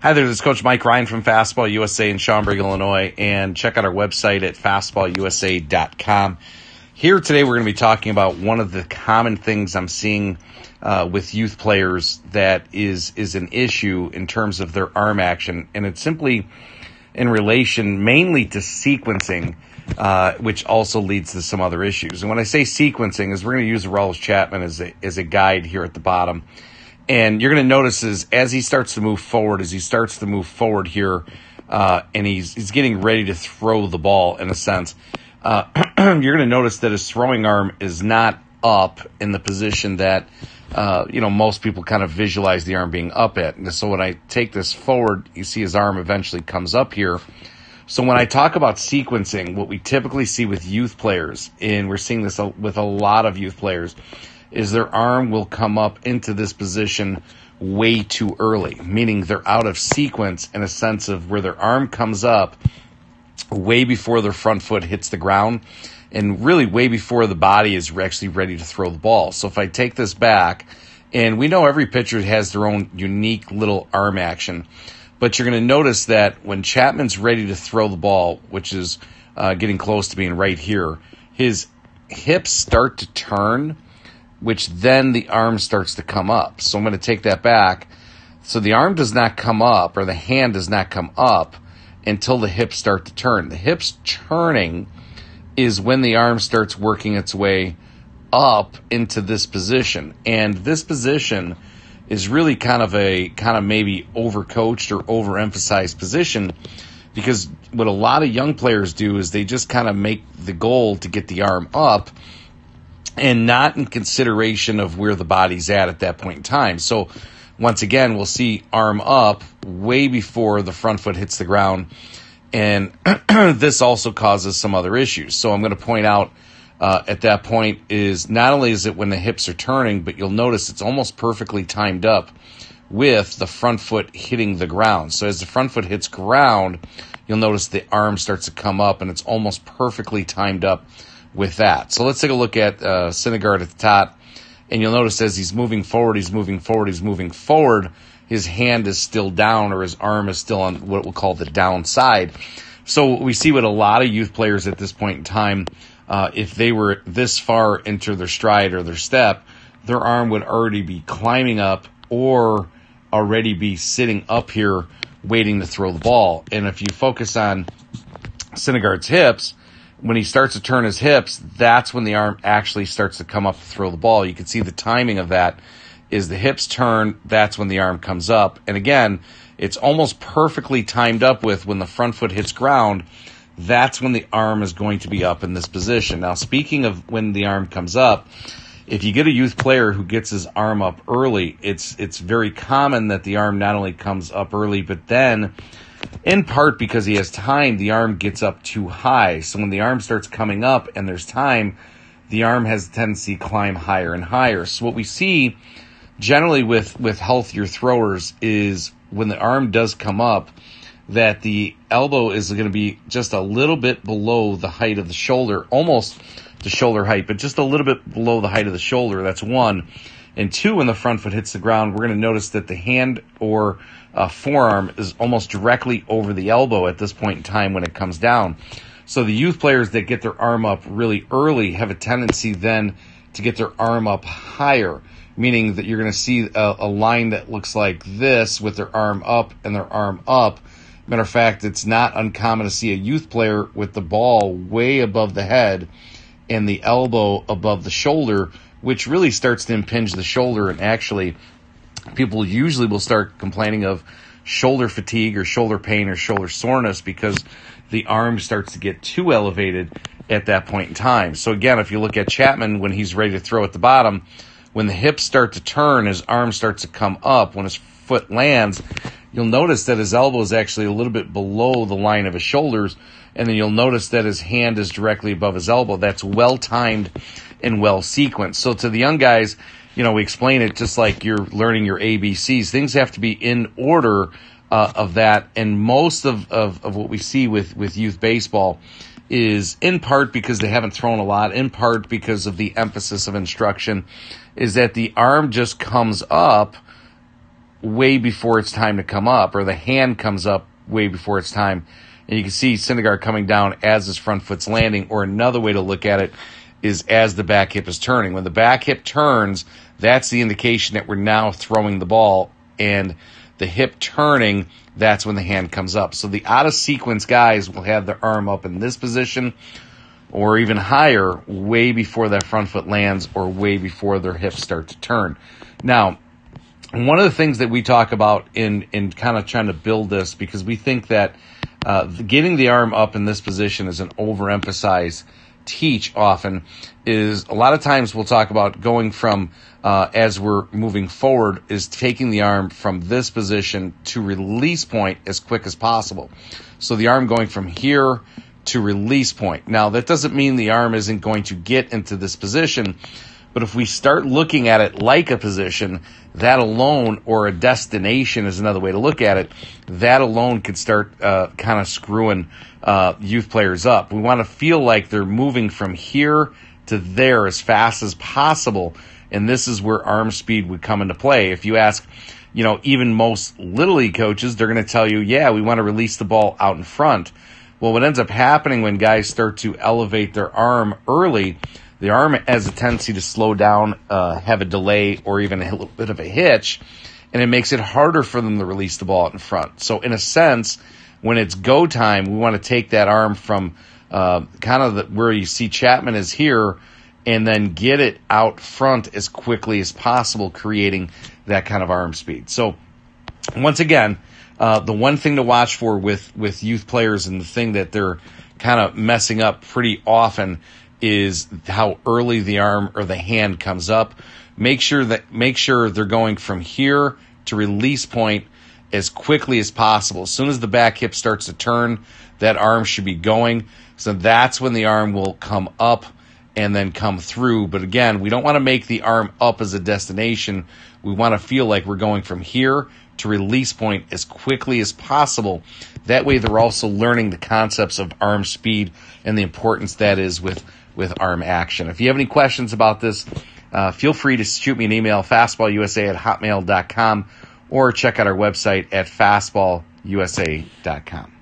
Hi there, this is Coach Mike Ryan from Fastball USA in Schaumburg, Illinois, and check out our website at fastballusa.com. Here today we're going to be talking about one of the common things I'm seeing with youth players that is an issue in terms of their arm action, and it's simply in relation mainly to sequencing, which also leads to some other issues. And when I say sequencing, is we're going to use Aroldis Chapman as a guide here at the bottom. And you're going to notice as he starts to move forward, here, and he's getting ready to throw the ball in a sense, you're going to notice that his throwing arm is not up in the position that, most people kind of visualize the arm being up at. And so when I take this forward, you see his arm eventually comes up here. So when I talk about sequencing, what we typically see with youth players, and we're seeing this with a lot of youth players, is their arm will come up into this position way too early, meaning they're out of sequence in a sense of where their arm comes up way before their front foot hits the ground and really way before the body is actually ready to throw the ball. So if I take this back, and we know every pitcher has their own unique little arm action, but you're going to notice that when Chapman's ready to throw the ball, which is getting close to being right here, his hips start to turn, which then the arm starts to come up. So I'm going to take that back. So the arm does not come up, or the hand does not come up until the hips start to turn. The hips turning is when the arm starts working its way up into this position. And this position is really kind of maybe overcoached or overemphasized position, because what a lot of young players do is they just kind of make the goal to get the arm up and not in consideration of where the body's at that point in time. So once again, we'll see arm up way before the front foot hits the ground, and this also causes some other issues. So I'm going to point out at that point is not only is it when the hips are turning, but you'll notice it's almost perfectly timed up with the front foot hitting the ground. So as the front foot hits ground, you'll notice the arm starts to come up, and it's almost perfectly timed up with that. So let's take a look at Syndergaard at the top, and you'll notice as he's moving forward, his hand is still down, or his arm is still on what we'll call the downside. So we see with a lot of youth players at this point in time, if they were this far into their stride or their step, their arm would already be climbing up or already be sitting up here waiting to throw the ball. And if you focus on Syndergaard's hips, when he starts to turn his hips, that's when the arm actually starts to come up to throw the ball. You can see the timing of that is the hips turn, that's when the arm comes up. And again, it's almost perfectly timed up with when the front foot hits ground, that's when the arm is going to be up in this position. Now, speaking of when the arm comes up, if you get a youth player who gets his arm up early, it's very common that the arm not only comes up early, but then in part because he has time, the arm gets up too high. So when the arm starts coming up and there's time, the arm has a tendency to climb higher and higher. So what we see generally with healthier throwers is when the arm does come up, that the elbow is going to be just a little bit below the height of the shoulder, almost the shoulder height, but just a little bit below the height of the shoulder. That's one. And two, when the front foot hits the ground, we're going to notice that the hand or forearm is almost directly over the elbow at this point in time when it comes down. So the youth players that get their arm up really early have a tendency then to get their arm up higher, meaning that you're going to see a line that looks like this with their arm up and their arm up. Matter of fact, it's not uncommon to see a youth player with the ball way above the head and the elbow above the shoulder, which really starts to impinge the shoulder, and actually people usually will start complaining of shoulder fatigue or shoulder pain or shoulder soreness because the arm starts to get too elevated at that point in time. So again, if you look at Chapman when he's ready to throw at the bottom, when the hips start to turn, his arm starts to come up. When his foot lands, you'll notice that his elbow is actually a little bit below the line of his shoulders, and then you'll notice that his hand is directly above his elbow. That's well-timed and well-sequenced. So to the young guys, we explain it just like you're learning your ABCs. Things have to be in order of that, and most of what we see with youth baseball is in part because they haven't thrown a lot, in part because of the emphasis of instruction, is that the arm just comes up way before it's time to come up, or the hand comes up way before it's time. And you can see Syndergaard coming down as his front foot's landing, or another way to look at it is as the back hip is turning. When the back hip turns, that's the indication that we're now throwing the ball, and the hip turning, that's when the hand comes up. So the out-of-sequence guys will have their arm up in this position or even higher way before that front foot lands or way before their hips start to turn. Now, one of the things that we talk about in kind of trying to build this, because we think that getting the arm up in this position is an overemphasized teach often, is a lot of times we'll talk about going from, as we're moving forward, is taking the arm from this position to release point as quick as possible. So the arm going from here to release point. Now, that doesn't mean the arm isn't going to get into this position, but if we start looking at it like a position, that alone, or a destination is another way to look at it, that alone could start kind of screwing youth players up. We want to feel like they're moving from here to there as fast as possible, and this is where arm speed would come into play. If you ask, even most Little League coaches, they're going to tell you, yeah, we want to release the ball out in front. Well, what ends up happening when guys start to elevate their arm early, the arm has a tendency to slow down, have a delay, or even a little bit of a hitch, and it makes it harder for them to release the ball out in front. So in a sense, when it's go time, we want to take that arm from kind of where you see Chapman is here, and then get it out front as quickly as possible, creating that kind of arm speed. So once again, the one thing to watch for with youth players, and the thing that they're kind of messing up pretty often, is how early the arm or the hand comes up. Make sure they're going from here to release point as quickly as possible. As soon as the back hip starts to turn, that arm should be going. So that's when the arm will come up and then come through. But again, we don't want to make the arm up as a destination. We want to feel like we're going from here to release point as quickly as possible. That way they're also learning the concepts of arm speed and the importance that is with arm action. If you have any questions about this, feel free to shoot me an email, fastballusa@hotmail.com, or check out our website at fastballusa.com.